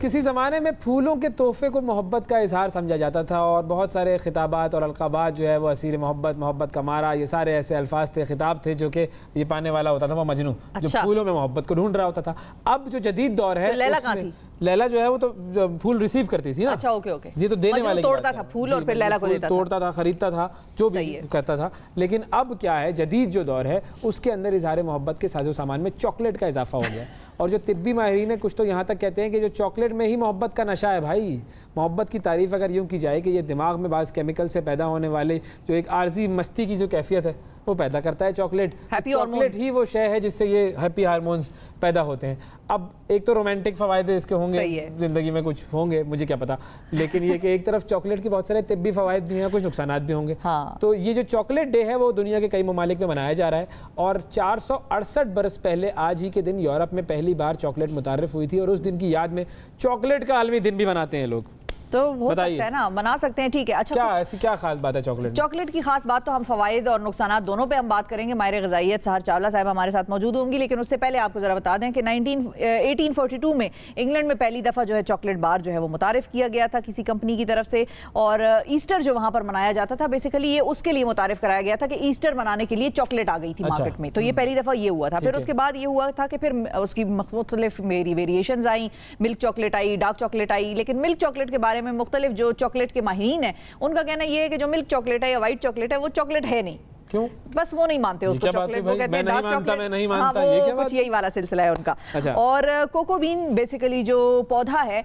किसी ज़माने में फूलों के तोहफ़े को मोहब्बत का इजहार समझा जाता था और बहुत सारे खिताबात और अलक़ाबात जो है वो असीर मोहब्बत, मोहब्बत का मारा, ये सारे ऐसे अल्फाज थे, खिताब थे जो कि ये पाने वाला होता था वो मजनू, जो फूलों में मोहब्बत को ढूंढ रहा होता था। अब जो जदीद दौर है, तो लैला कहाँ थी? लैला जो है वो तो फूल रिसीव करती थी ना। अच्छा, ओके ओके। जी, तो देने वाले तोड़ता था फूल और फिर लैला को देता था, तोड़ता था, खरीदता था, जो भी करता था। लेकिन अब क्या है, जदीद जो दौर है उसके अंदर इजहार मोहब्बत के साजो सामान में चॉकलेट का इजाफा हो गया। और जो तिब्बी माहिरीन है कुछ तो यहाँ तक कहते हैं कि जो चॉकलेट में ही मोहब्बत का नशा है भाई। मोहब्बत की तारीफ़ अगर यूँ की जाए कि ये दिमाग में बाज़ केमिकल से पैदा होने वाले जो एक आर्जी मस्ती की जो कैफियत है वो पैदा करता है चॉकलेट। चॉकलेट ही वो शय है जिससे ये हैप्पी हार्मोन्स पैदा होते हैं। अब एक तो रोमांटिक फ़वायदे इसके होंगे, ज़िंदगी में कुछ होंगे, मुझे क्या पता, लेकिन ये कि एक तरफ चॉकलेट के बहुत सारे तिब्बी फ़वायद भी हैं, कुछ नुकसानात भी होंगे। हाँ। तो ये जो चॉकलेट डे है वो दुनिया के कई ममालिक में मनाया जा रहा है और 468 बरस पहले आज ही के दिन यूरोप में पहली बार चॉकलेट मुतारिफ हुई थी और उस दिन की याद में चॉकलेट का आलमी दिन भी मनाते हैं लोग। तो हो सकता है ना, मना सकते हैं, ठीक है। अच्छा, क्या ऐसी क्या खास बात है चॉकलेट की खास बात? तो हम फवाइद और नुकसानात दोनों पे हम बात करेंगे। माहिर ग़िज़ाइयत सहर चावला साहब हमारे साथ मौजूद होंगी, लेकिन उससे पहले आपको ज़रा बता दें कि 1842 में इंग्लैंड में पहली दफ़ा जो है चॉकलेट बार जो है वो मुतारिफ़ किया गया था किसी कंपनी की तरफ से। और ईस्टर जो वहाँ पर मनाया जाता था, बेसिकली ये उसके लिए मुतारिफ़ कराया गया था कि ईस्टर मनाने के लिए चॉकलेट आ गई थी मार्केट में। तो ये पहली दफ़ा ये हुआ था। फिर उसके बाद ये हुआ था कि फिर उसकी मुख्तलिफ वेरिएशंस आई, मिल्क चॉकलेट आई, डार्क चॉकलेट आई। लेकिन मिल्क चॉकलेट के बारे में मुख्तलिफ जो चॉकलेट के माहिरीन है उनका कहना ये है कि जो मिल्क चॉकलेट है या वाइट चॉकलेट है वो चॉकलेट है नहीं। क्यों? बस वो नहीं मानते उसको चॉकलेट, वो कहते हैं डार्क चॉकलेट। मैं नहीं मानता, हाँ, वो कुछ यही वाला सिलसिला है उनका। अच्छा। और कोको बीन बेसिकली जो पौधा है,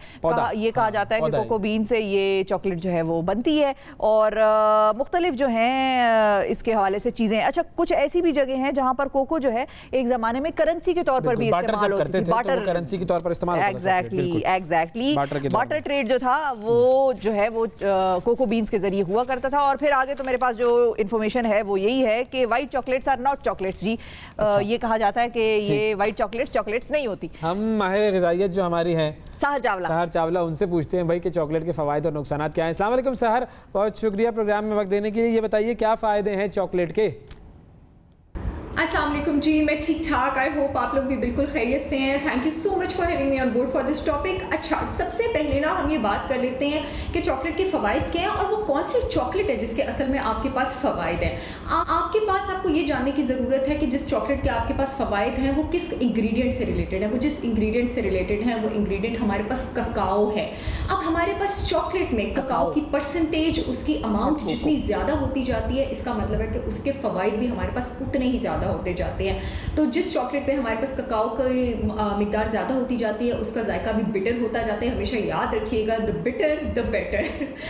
ये कहा जाता है कि कोको बीन से ये चॉकलेट जो है वो बनती है। और मुख्तलिफ जो हैं इसके हवाले से चीज़ें। अच्छा, कुछ ऐसी भी जगह हैं जहाँ पर कोको जो है एक ज़माने में करेंसी के तौर पर भी इस्तेमाल होती थी। बाटर करेंसी के तौर पर इस्तेमाल होता था। एग्जैक्टली बाटर ट्रेड जो था वो जो है वो कोको बीन्स के जरिए हुआ करता था। और फिर आगे तो मेरे पास जो इन्फॉर्मेशन है वो यही है कि white chocolates are not chocolates जी। ये कहा जाता है कि ये व्हाइट चॉकलेट्स नहीं होती। हम माहिर ग़िज़ाइयत जो हमारी हैं सहर चावला उनसे पूछते हैं भाई कि चॉकलेट के फ़वाइद और नुकसानात क्या हैं। अस्सलाम वालेकुम सहर, बहुत शुक्रिया प्रोग्राम में वक्त देने के लिए। ये बताइए क्या फ़ायदे हैं चॉकलेट के? अस्सलाम वालेकुम जी, मैं ठीक ठाक, आई होप आप लोग भी बिल्कुल खैरियत से हैं। Thank you so much for having me on board for this topic. अच्छा, सबसे पहले ना हम ये बात कर लेते हैं कि चॉकलेट के फ़वाइद क्या हैं और वो कौन सी चॉकलेट है जिसके असल में आपके पास फ़वाइद हैं। आपके पास आपको ये जानने की ज़रूरत है कि जिस चॉकलेट के आपके पास फ़वाइद हैं वो किस इंग्रेडिएंट से रिलेटेड है। वो जिस इंग्रेडिएंट से रिलेटेड है वो इंग्रेडिएंट हमारे पास ककाओ है। अब हमारे पास चॉकलेट में ककाओ की परसेंटेज, उसकी अमाउंट जितनी ज़्यादा होती जाती है, इसका मतलब है कि उसके फ़वाइद भी हमारे पास उतने ही ज़्यादा होते जाते हैं। तो जिस चॉकलेट पे हमारे पास ककाओ की मिकदार ज़्यादा होती जाती है उसका जायका भी बिटर होता जाता है। हमेशा याद रखिएगा, द बिटर द बेटर।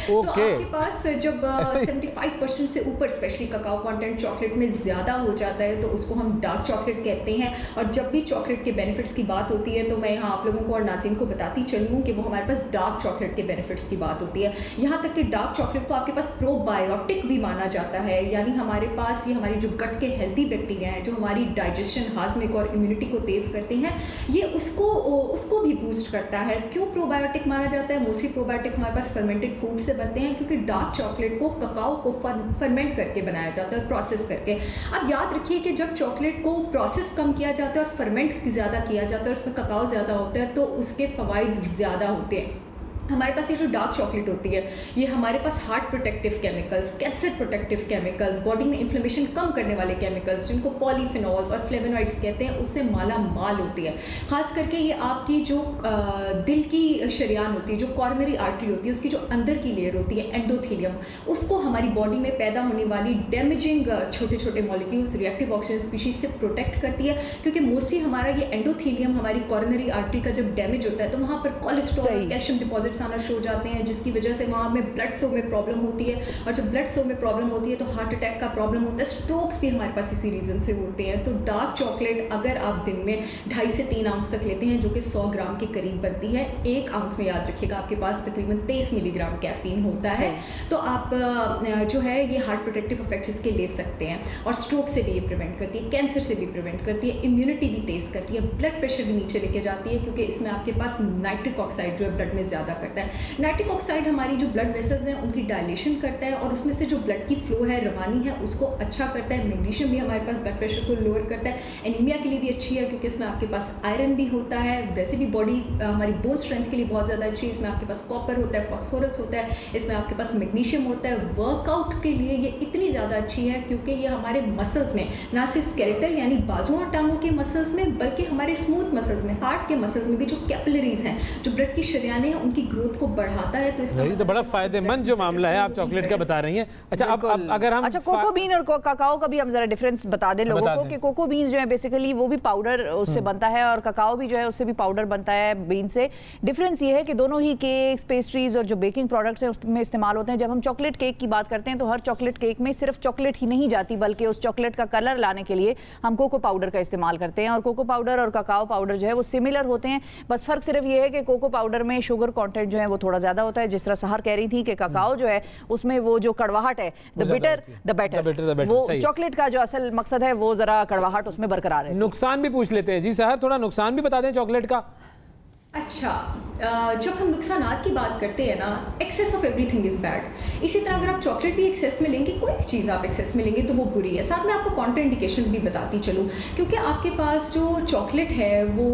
तो आपके पास जब 75% से ऊपर स्पेशली ककाओ कंटेंट चॉकलेट में ज़्यादा हो जाता है तो उसको हम डार्क चॉकलेट कहते हैं। और जब भी चॉकलेट के बेनिफिट्स की बात होती है तो मैं यहाँ आप लोगों को और नाज़रीन को बताती चलूँ कि वो हमारे पास डार्क चॉकलेट के बेनिफिट्स की बात होती है। यहाँ तक कि डार्क चॉकलेट को आपके पास प्रोबायोटिक भी माना जाता है, यानी हमारे पास ये हमारी जो गट के हेल्दी बैक्टीरिया हैं जो हमारी डाइजेशन, हाजमे और इम्यूनिटी को तेज़ करते हैं, ये उसको भी बूस्ट करता है। क्यों प्रोबायोटिक माना जाता है? मोस्टली प्रोबायोटिक हमारे पास फर्मेंटेड फूड से बनते हैं क्योंकि डार्क चॉकलेट को ककाओ को फर्मेंट करके बनाया जाता है, प्रोसेस करके। अब याद रखिए कि जब चॉकलेट को प्रोसेस कम किया जाता है और फर्मेंट ज़्यादा किया जाता है, उसमें ककाओ ज़्यादा होता है तो उसके फ़वाइद ज़्यादा होते हैं। हमारे पास ये जो डार्क चॉकलेट होती है ये हमारे पास heart protective chemicals, cancer protective chemicals, body में इन्फ्लेमेशन कम करने वाले केमिकल्स जिनको पॉलीफिनॉल्स और फ्लेवोनॉइड्स कहते हैं उससे माला माल होती है। ख़ास करके ये आपकी जो दिल की शरियान होती है, जो कॉर्नरी आर्टरी होती है, उसकी जो अंदर की लेयर होती है एंडोथेलियम, उसको हमारी बॉडी में पैदा होने वाली डैमेजिंग छोटे छोटे मॉलिक्यूल्स, रिएक्टिव ऑक्सीजन स्पीशीज से प्रोटेक्ट करती है। क्योंकि मोस्टली हमारा ये एंडोथेलियम हमारी कॉर्नरी आर्टरी का जब डैमेज होता है तो वहाँ पर कोलेस्ट्रॉल, कैल्शियम डिपॉजिट्स आना शुरू हो जाते हैं जिसकी वजह से वहाँ में ब्लड फ्लो में प्रॉब्लम होती है। और जब ब्लड फ्लो में प्रॉब्लम होती है तो हार्ट अटैक का प्रॉब्लम होता है, स्ट्रोक्स भी हमारे पास इसी रीज़न से होते हैं। तो डार्क चॉकलेट अगर आप दिन में 2.5 से 3 आउंस तक लेते हैं जो कि 100 ग्राम के करीब बनती है, 1 आउंस में याद रखिएगा आपके पास तकरीबन 23 मिलीग्राम कैफीन होता है। तो आप जो है ये हार्ट प्रोटेक्टिव इफेक्ट्स इसके ले सकते हैं और स्ट्रोक से भी ये प्रिवेंट करती है, कैंसर से भी प्रिवेंट करती है, इम्यूनिटी भी तेज़ करती है, ब्लड प्रेशर भी नीचे लेके जाती है क्योंकि इसमें आपके पास नाइट्रिक ऑक्साइड जो है ब्लड में ज़्यादा करता है। नाइट्रिक ऑक्साइड हमारी जो ब्लड वेसल्स हैं उनकी डायलेशन करता है और उसमें से जो ब्लड की फ्लो है, रवानी है, उसको अच्छा करता है। मैग्नीशियम भी हमारे पास ब्लड प्रेशर को लोअर करता है। एनीमिया के लिए भी अच्छी है क्योंकि इसमें आपके पास आयरन भी होता है। वैसे भी बॉडी हमारी बोन स्ट्रेंथ के लिए बहुत ज़्यादा अच्छी है। इसमें आपके पास कॉपर होता है, फॉस्फोरस होता है, इसमें आपके पास मैग्नीशियम होता है। वर्कआउट के लिए ये इतनी ज़्यादा अच्छी है क्योंकि ये हमारे मसल्स में, ना सिर्फ स्केलेटल यानी बाजुओं और टांगों के मसल्स में, बल्कि हमारे स्मूथ मसल्स में, हार्ट के मसल्स में भी जो कैपिलरीज हैं, जो ब्लड की शरियानें हैं, उनकी ग्रोथ को बढ़ाता है। तो इसका तो बड़ा फायदेमंद जो मामला है आप चॉकलेट का बता रही हैं। अच्छा, अब अगर हम कोको बीन और काकाओ का भी हम जरा डिफरेंस बता दें लोगों को कि कोको बीन्स जो है बेसिकली वो भी पाउडर उससे बनता है और काकाओ भी जो है उससे भी पाउडर बनता है बीन से। डिफरेंस ये है कि दोनों ही केक्स, पेस्ट्रीज और जो बेकिंग प्रोडक्ट्स हैं उसमें इस्तेमाल होते हैं। जब हम चॉकलेट केक की बात करते हैं तो हर चॉकलेट केक में सिर्फ चॉकलेट ही नहीं जाती, बल्कि उस चॉकलेट का कलर लाने के लिए हम कोको पाउडर का इस्तेमाल करते हैं। और कोको पाउडर और काकाओ पाउडर जो है वो सिमिलर होते हैं, बस फर्क सिर्फ ये है कि कोको पाउडर में शुगर कंटेंट जो है वो थोड़ा ज्यादा होता है। जिस तरह सहर कह रही थी कि काकाओ जो है उसमें वो जो कड़वाहट है, द बिटर द बेटर, वो चॉकलेट का जो असल मकसद है वो जरा कड़वाहट उसमें बरकरार है। नुकसान भी पूछ लेते हैं जी सहर, थोड़ा नुकसान भी बता दें चॉकलेट का। अच्छा, जब हम नुकसानात की बात करते हैं ना, excess of everything is bad. इसी तरह अगर आप चॉकलेट भी एक्सेस में लेंगे, कोई भी चीज़ आप एक्सेस में लेंगे तो वो बुरी है। साथ में आपको कॉन्ट्रा इंडिकेशंस भी बताती चलूँ, क्योंकि आपके पास जो चॉकलेट है वो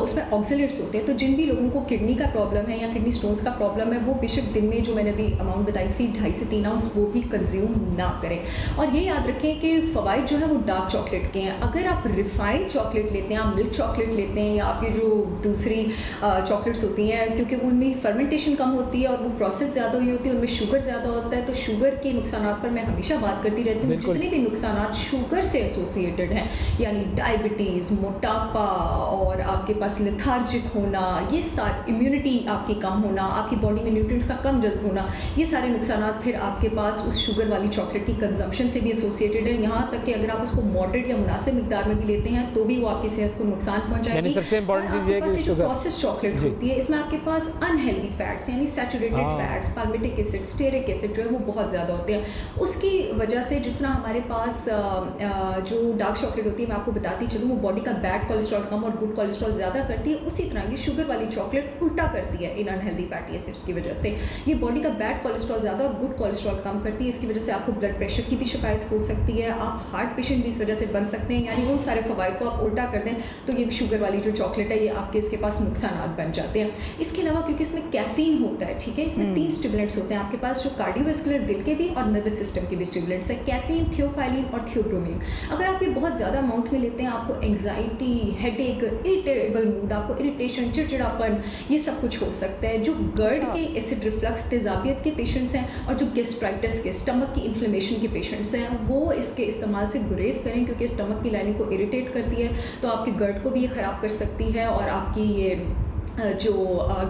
उसमें ऑक्सलेट्स होते हैं। तो जिन भी लोगों को किडनी का प्रॉब्लम है या किडनी स्टोन्स का प्रॉब्लम है, वो बेशक दिन में जो मैंने अभी अमाउंट बताई थी 2.5 से 3 आउंस, वो भी कंज्यूम ना करें। और ये याद रखें कि फ़वाइद जो है वो डार्क चॉकलेट के हैं। अगर आप रिफाइंड चॉकलेट लेते हैं, आप मिल्क चॉकलेट लेते हैं, या आपकी जो दूसरी चॉकलेट्स होती हैं, क्योंकि उनमें फर्मेंटेशन कम होती है और वो प्रोसेस ज़्यादा हुई होती है, उनमें शुगर ज़्यादा होता है। तो शुगर के नुकसानात पर मैं हमेशा बात करती रहती हूँ। जितने भी नुकसानात शुगर से एसोसिएटेड हैं, यानी डायबिटीज़, मोटापा और आपके पास लेथार्जिक होना, ये सारी इम्यूनिटी आपकी कम होना, आपकी बॉडी में न्यूट्रिएंट्स का कम जज्ब होना, ये सारे नुकसानात फिर आपके पास उस शुगर वाली चॉकलेट की कंजम्पशन से भी एसोसिएटेड है। यहाँ तक कि अगर आप उसको मॉडरेट या मुनासिब मिकदार में भी लेते हैं तो भी वो आपकी सेहत को नुकसान पहुँचाएगी। यानी सबसे इंपॉर्टेंट चीज़ ये है कि शुगर प्रोसेस चॉकलेट होती है, इसमें आपके पास अनहेल्दी फैट्स यानी saturated fats, palmitic acid, stearic acid जो है वो बहुत ज़्यादा होते हैं। उसकी वजह से जिस तरह हमारे पास जो डार्क चॉकलेट होती है, मैं आपको बताती चलूँ, वो बॉडी का बैड कोलेस्ट्रॉल कम और गुड कोलेस्ट्रॉल ज़्यादा करती है। उसी तरह की शुगर वाली चॉकलेट उल्टा करती है इन अनहेल्दी फैटी एसिड्स की वजह से। ये बॉडी का बैड कोलेस्ट्रॉल ज़्यादा और गुड कोलेस्ट्रॉल कम करती है। इसकी वजह से आपको ब्लड प्रेशर की भी शिकायत हो सकती है, आप हार्ट पेशेंट भी इस वजह से बन सकते हैं। यानी उन सारे फ़वाइद को आप उल्टा कर दें तो ये शुगर वाली जो चॉकलेट है ये आपके इसके पास नुकसान बन जाते हैं। इसके अलावा क्योंकि इसमें कैफीन होता है, ठीक है, इसमें 3 स्टिमुलेंट्स होते हैं आपके पास, जो कार्डियोवैस्कुलर दिल के भी और नर्वस सिस्टम के भी स्टिमुलेंट्स हैं, कैफीन, थियोफाइलिन और थियोब्रोमिन। अगर आप ये बहुत ज़्यादा अमाउंट में लेते हैं, आपको एंग्जाइटी, हेडेक, इरिटेबल मूड, आपको इरिटेशन, चिड़चिड़ापन, ये सब कुछ हो सकता है। जो गर्ड के, एसिड रिफ्लक्स, तेजाबियत के पेशेंट्स हैं और जो गैस्ट्राइटिस के, स्टमक की इन्फ्लेमेशन के पेशेंट्स हैं, वो इसके इस्तेमाल से गुरेज करें क्योंकि स्टमक की लाइनिंग को इरिटेट करती है, तो आपके गर्ड को भी ये ख़राब कर सकती है और आपकी ये जो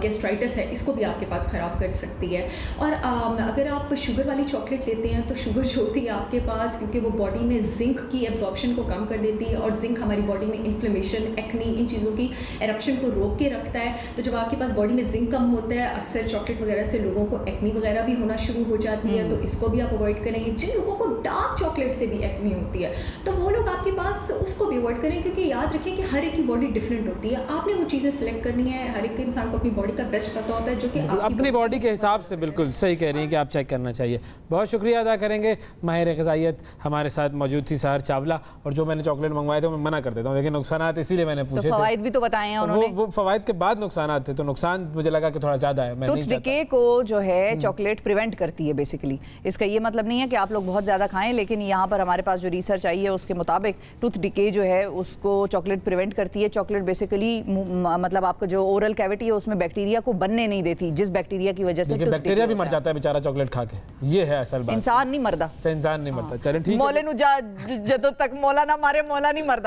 गैस्ट्राइटिस है इसको भी आपके पास ख़राब कर सकती है। और अगर आप शुगर वाली चॉकलेट लेते हैं तो शुगर जो होती है आपके पास, क्योंकि वो बॉडी में जिंक की एब्जॉर्प्शन को कम कर देती है और जिंक हमारी बॉडी में इन्फ्लेमेशन, एक्नी, इन चीज़ों की एरप्शन को रोक के रखता है। तो जब आपके पास बॉडी में जिंक कम होता है, अक्सर चॉकलेट वगैरह से लोगों को एक्नी वगैरह भी होना शुरू हो जाती है, तो इसको भी आप अवॉइड करेंगे। जिन लोगों को डार्क चॉकलेट से भी एक्नी होती है तो वो लोग आपके पास उसको भी अवॉइड करें, क्योंकि याद रखें कि हर एक की बॉडी डिफरेंट होती है। आपने वो चीज़ें सेलेक्ट करनी है। हर एक इंसान को अपनी बॉडी का बेस्ट पता होता है, जो कि अपनी बॉडी के हिसाब से बिल्कुल सही कह रही हैं कि आप चेक करना चाहिए। बहुत शुक्रिया अदा करेंगे, माहिर ग़िज़ाइयत हमारे साथ मौजूद थी सहर चावला। और जो मैंने चॉकलेट मंगवाए थे मैं मना कर देता हूँ, लेकिन नुकसानात इसीलिए मैंने पूछे थे। फ़वाइद भी तो बताए हैं उन्होंने। वो फ़वाइद के बाद नुकसानात थे, तो नुकसान मुझे लगा कि थोड़ा ज़्यादा है। मैं टूथ डिके को जो है चॉकलेट प्रिवेंट करती है बेसिकली। इसका ये मतलब नहीं है कि आप लोग बहुत ज़्यादा खाएं, लेकिन यहाँ पर हमारे पास जो रिसर्च आई है उसके मुताबिक टूथ डिके जो है उसको चॉकलेट प्रिवेंट करती है। चॉकलेट बेसिकली मतलब आपका जो ओरल कैविटी है उसमें बैक्टीरिया को बनने नहीं देती, जिस बैक्टीरिया की वजह से बैक्टीरिया भी मर जाता है बेचारा चॉकलेट खा के। ये है असल बात। इंसान नहीं मरदा। इंसान नहीं मरता। चलें ठीक है। मौले नु जदों तक मौला ना मारे, मौला नहीं मरदा।